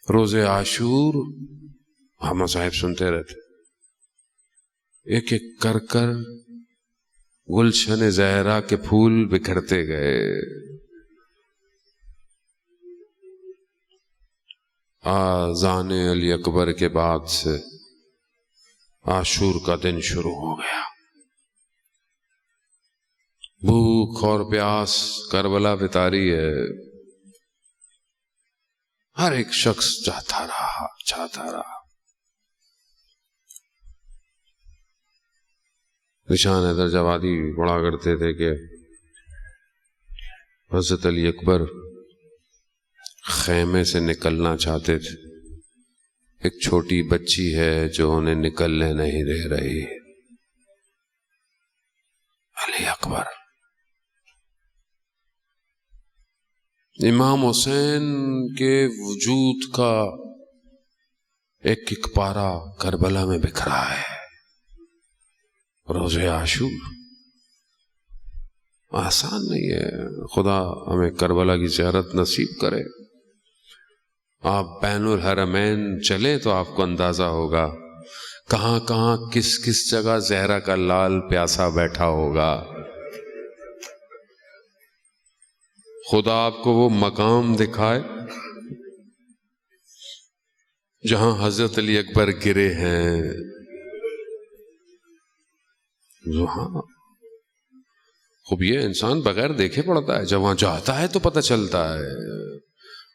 روز عاشور ہم صاحب سنتے رہتے، ایک ایک کر کر گلشن زہرا کے پھول بکھرتے گئے۔ آذان علی اکبر کے بعد سے عاشور کا دن شروع ہو گیا۔ بھوک اور پیاس کربلا بتاری ہے، ہر ایک شخص چاہتا رہا۔ نشان حیدر جوادی پڑھا کرتے تھے کہ حضرت علی اکبر خیمے سے نکلنا چاہتے تھے، ایک چھوٹی بچی ہے جو انہیں نکلنے نہیں دے رہی۔ علی اکبر، امام حسین کے وجود کا ایک ایک پارا کربلا میں بکھرا ہے۔ روز عاشور آسان نہیں ہے، خدا ہمیں کربلا کی زیارت نصیب کرے۔ آپ بین الحرمین چلیں تو آپ کو اندازہ ہوگا کہاں کہاں کس کس جگہ زہرا کا لال پیاسا بیٹھا ہوگا۔ خدا آپ کو وہ مقام دکھائے جہاں حضرت علی اکبر گرے ہیں۔ وہاں خوب یہ انسان بغیر دیکھے پڑتا ہے، جب وہاں جاتا ہے تو پتہ چلتا ہے۔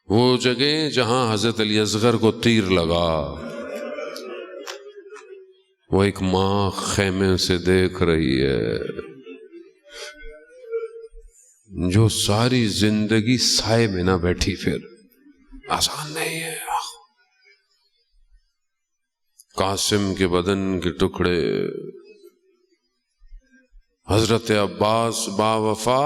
وہ جگہ جہاں حضرت علی اصغر کو تیر لگا، وہ ایک ماں خیمے سے دیکھ رہی ہے جو ساری زندگی سائے میں نہ بیٹھی، پھر آسان نہیں ہے۔ قاسم کے بدن کے ٹکڑے، حضرت عباس با وفا،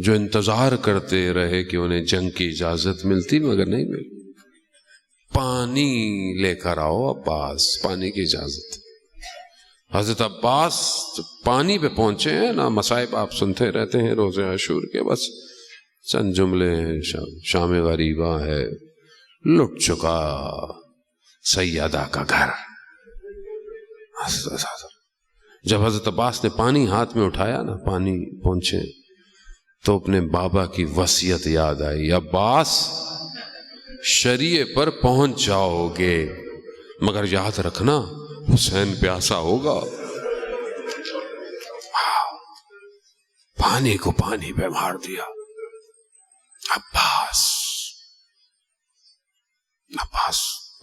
جو انتظار کرتے رہے کہ انہیں جنگ کی اجازت ملتی مگر نہیں ملی۔ پانی لے کر آؤ عباس، پانی کی اجازت۔ حضرت عباس پانی پہ پہنچے ہیں نا، مصائب آپ سنتے رہتے ہیں روز عاشور کے، بس چند جملے ہیں۔ شام غریبہ ہے، لٹ چکا سیدہ کا گھر۔ جب حضرت عباس نے پانی ہاتھ میں اٹھایا نا، پانی پہنچے تو اپنے بابا کی وصیت یاد آئی، عباس شریعے پر پہنچ جاؤ گے مگر یاد رکھنا حسین پیاسا ہوگا۔ پانی کو پانی پہ مار دیا۔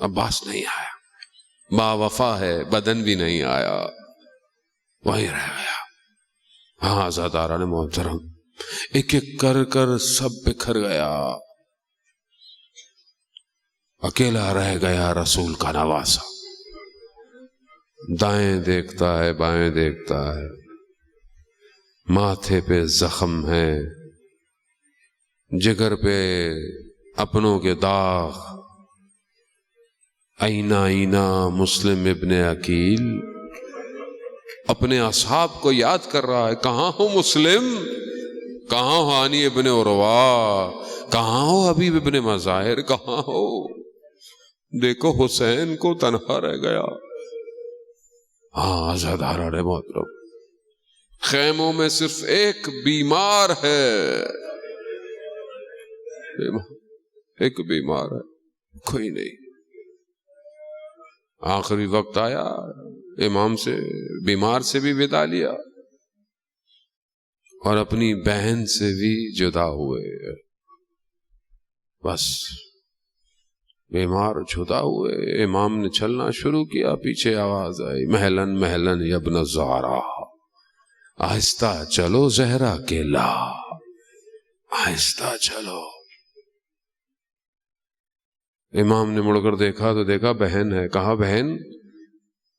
عباس نہیں آیا، با وفا ہے، بدن بھی نہیں آیا، وہیں رہ گیا۔ ہاں عزاداران محترم، ایک ایک کر کر سب بکھر گیا، اکیلا رہ گیا رسول کا نواسا۔ دائیں دیکھتا ہے، بائیں دیکھتا ہے، ماتھے پہ زخم ہے، جگر پہ اپنوں کے داغ۔ اینا اینا مسلم ابن عقیل، اپنے اصحاب کو یاد کر رہا ہے، کہاں ہو مسلم، کہاں ہو ہانی ابن عروہ، کہاں ہو حبیب ابن مظاہر، کہاں ہو؟ دیکھو حسین کو تنہا رہ گیا۔ ہاں عزاداران محترم، خیموں میں صرف ایک بیمار ہے، ایک بیمار ہے، کوئی نہیں۔ آخری وقت آیا، امام سے، بیمار سے بھی ودا لیا اور اپنی بہن سے بھی جدا ہوئے۔ بس بیمار جدا ہوئے، امام نے چلنا شروع کیا، پیچھے آواز آئی، مہلن مہلن یا ابن الزہرا، آہستہ چلو زہرا کے لا، آہستہ چلو۔ امام نے مڑ کر دیکھا تو دیکھا بہن ہے۔ کہا بہن،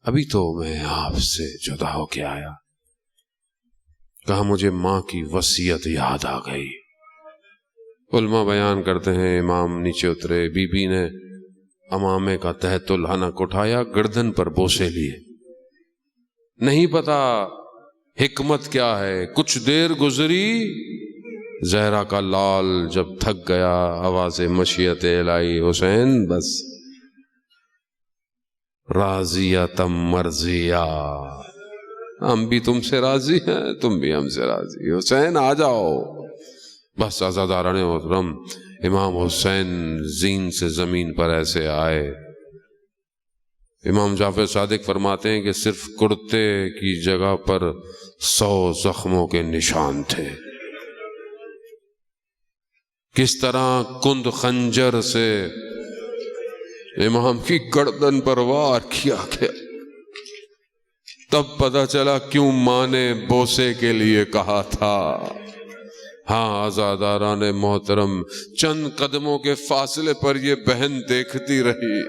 ابھی تو میں آپ سے جدا ہو کے آیا۔ کہا مجھے ماں کی وصیت یاد آ گئی۔ علماء بیان کرتے ہیں امام نیچے اترے، بی بی نے امامے کا تحت الحنک اٹھایا، گردن پر بوسے لیے۔ نہیں پتا حکمت کیا ہے، کچھ دیر گزری، زہرا کا لال جب تھک گیا آواز مشیت الہی حسین بس راضیتم مرضیہ، ہم بھی تم سے راضی ہیں تم بھی ہم سے راضی، حسین آ جاؤ۔ بس عزاداران محترم امام حسین زین سے زمین پر ایسے آئے۔ امام جعفر صادق فرماتے ہیں کہ صرف کرتے کی جگہ پر 100 زخموں کے نشان تھے۔ کس طرح کند خنجر سے امام کی گردن پر وار کیا گیا، تب پتہ چلا کیوں ماں نے بوسے کے لیے کہا تھا۔ ہاں عزاداران محترم، چند قدموں کے فاصلے پر یہ بہن دیکھتی رہی،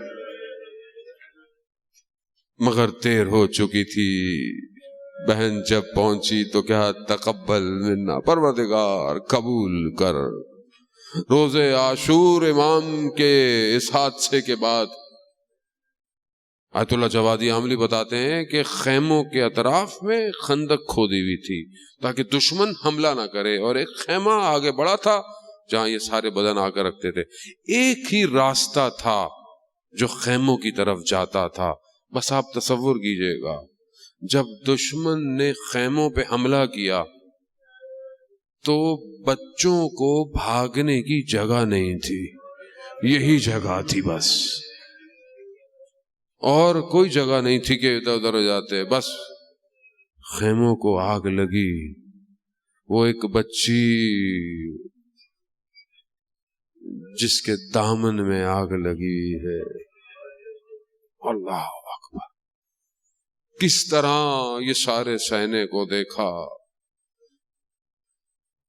مگر دیر ہو چکی تھی۔ بہن جب پہنچی تو کہا تقبل منا، پروردگار قبول کر۔ روز عاشور امام کے اس حادثے کے بعد آیت اللہ جوادی عاملی بتاتے ہیں کہ خیموں کے اطراف میں خندق کھودی ہوئی تھی تاکہ دشمن حملہ نہ کرے، اور ایک خیمہ آگے بڑا تھا جہاں یہ سارے بدن آ کر رکھتے تھے۔ ایک ہی راستہ تھا جو خیموں کی طرف جاتا تھا۔ بس آپ تصور کیجئے گا، جب دشمن نے خیموں پہ حملہ کیا تو بچوں کو بھاگنے کی جگہ نہیں تھی، یہی جگہ تھی بس، اور کوئی جگہ نہیں تھی کہ ادھر ادھر ہو جاتے۔ بس خیموں کو آگ لگی، وہ ایک بچی جس کے دامن میں آگ لگی ہے۔ اللہ اکبر! کس طرح یہ سارے سہنے کو دیکھا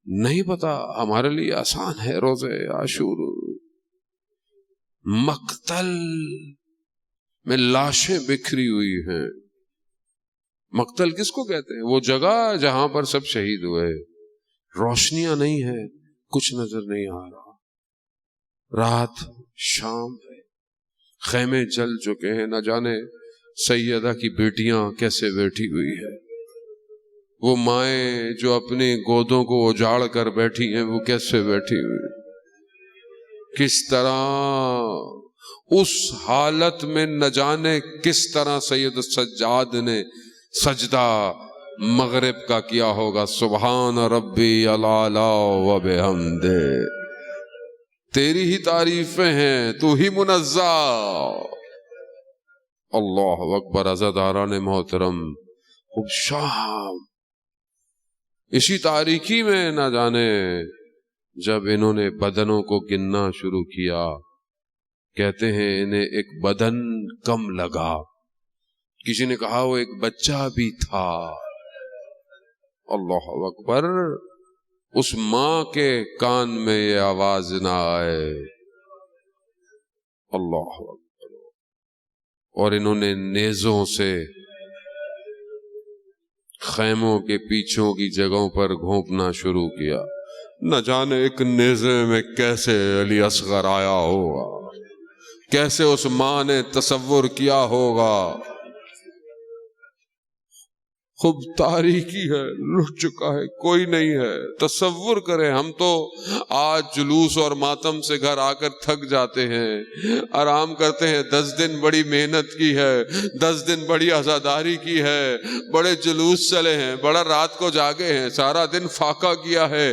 نہیں پتا، ہمارے لیے آسان ہے روزے عاشور، مقتل میں لاشیں بکھری ہوئی ہیں۔ مقتل کس کو کہتے ہیں؟ وہ جگہ جہاں پر سب شہید ہوئے، روشنیاں نہیں ہیں، کچھ نظر نہیں آ رہا، رات شام ہے، خیمے جل چکے ہیں، نہ جانے سیدہ کی بیٹیاں کیسے بیٹھی ہوئی ہے، وہ مائیں جو اپنے گودوں کو اجاڑ کر بیٹھی ہیں وہ کیسے بیٹھی ہوئی، کس طرح اس حالت میں نہ جانے کس طرح سید السجاد نے سجدہ مغرب کا کیا ہوگا۔ سبحان ربی العلی و بحمدہ، تیری ہی تعریفیں ہیں، تو ہی منزہ۔ اللہ اکبر! عزاداران محترم، خوب شام اسی تاریکی میں نہ جانے جب انہوں نے بدنوں کو گننا شروع کیا، کہتے ہیں انہیں ایک بدن کم لگا، کسی نے کہا وہ ایک بچہ بھی تھا۔ اللہ اکبر! اس ماں کے کان میں یہ آواز نہ آئے۔ اللہ اکبر! اور انہوں نے نیزوں سے خیموں کے پیچھوں کی جگہوں پر گھونپنا شروع کیا، نہ جانے ایک نیزے میں کیسے علی اصغر آیا ہوگا، کیسے اس ماں نے تصور کیا ہوگا۔ خوب تاریکی ہے، لٹ چکا ہے، کوئی نہیں ہے۔ تصور کریں، ہم تو آج جلوس اور ماتم سے گھر آ کر تھک جاتے ہیں، آرام کرتے ہیں، 10 دن بڑی محنت کی ہے، 10 دن بڑی عزاداری کی ہے، بڑے جلوس چلے ہیں، بڑا رات کو جاگے ہیں، سارا دن فاقہ کیا ہے۔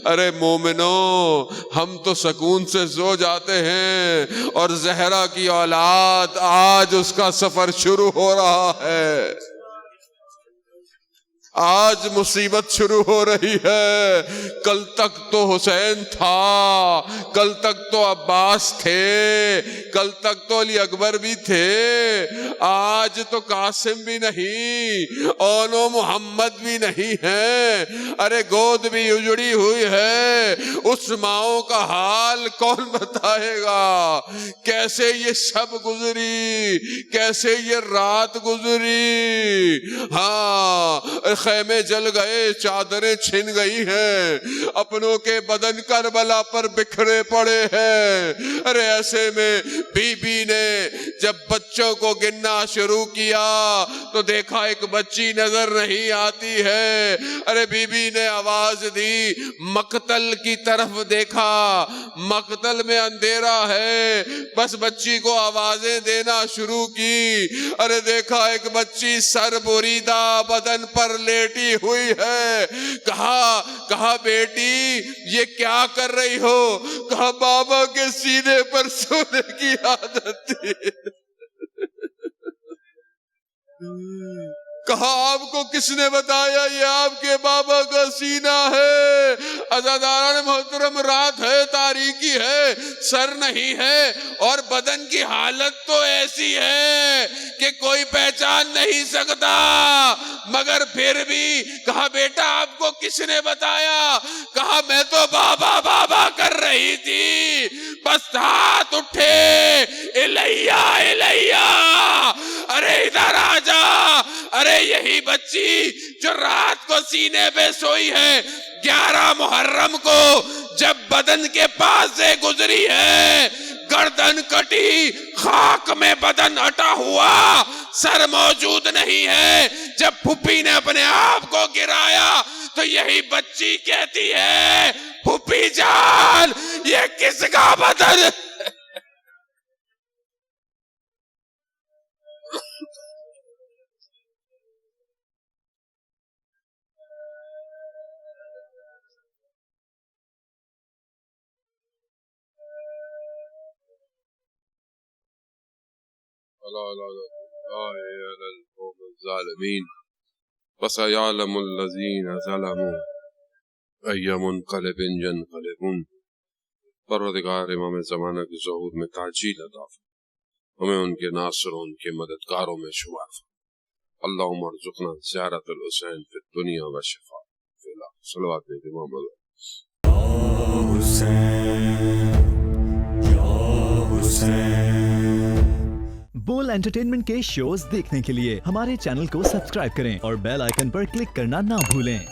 ارے مومنوں، ہم تو سکون سے سو جاتے ہیں، اور زہرا کی اولاد آج اس کا سفر شروع ہو رہا ہے، آج مصیبت شروع ہو رہی ہے۔ کل تک تو حسین تھا، کل تک تو عباس تھے، کل تک تو علی اکبر بھی تھے، آج تو قاسم بھی نہیں، اونو محمد بھی نہیں ہے۔ ارے گود بھی اجڑی ہوئی ہے، اس ماؤں کا حال کون بتائے گا؟ کیسے یہ شب گزری، کیسے یہ رات گزری۔ ہاں، خیمے جل گئے، چادریں چھن گئی ہیں، اپنوں کے بدن کربلا پر بکھرے پڑے ہیں۔ ارے ایسے میں بی بی نے جب بچوں کو گننا شروع کیا تو دیکھا ایک بچی نظر نہیں آتی ہے۔ ارے بی بی نے آواز دی، مقتل کی طرف دیکھا، مقتل میں اندھیرا ہے، بس بچی کو آوازیں دینا شروع کی۔ ارے دیکھا ایک بچی سر بریدہ بدن پر لیٹی ہوئی ہے۔ کہا بیٹی یہ کیا کر رہی ہو؟ کہا بابا کے سینے پر سونے کی عادت تھی۔ کہا آپ کو کس نے بتایا یہ آپ کے بابا کا سینہ ہے؟ عزاداران محترم، رات ہے، تاریکی ہے، سر نہیں ہے اور بدن کی حالت تو ایسی ہے کہ کوئی پہچان نہیں سکتا، مگر پھر بھی کہا بیٹا آپ کو کس نے بتایا؟ کہا میں تو بابا بابا کر رہی تھی، بس ہاتھ اٹھے، الیہ الیہ، ارے ادھر آ جا۔ ارے یہی بچی جو رات کو سینے پہ سوئی ہے، 11 محرم کو جب بدن کے پاس سے گزری ہے، گردن کٹی، خاک میں بدن اٹا ہوا، سر موجود نہیں ہے، جب پھپھی نے اپنے آپ کو گرایا تو یہی بچی کہتی ہے پھپھی جان یہ کس کا بدن؟ الظالمین وسيعلم الذین ظلموا أي منقلب ينقلبون۔ پروردگار امام زمانہ کے ظہور میں تعجیل عطا فرما، ہمیں ان کے ناصروں، ان کے مددگاروں میں شمار فرما۔ اللہم ارزقنا زیارت الحسین فی الدنیا و شفاء فی الآخرہ۔ صلوات امام اللہ۔ بول انٹرٹینمنٹ کے شوز دیکھنے کے لیے ہمارے چینل کو سبسکرائب کریں اور بیل آئیکن پر کلک کرنا نہ بھولیں۔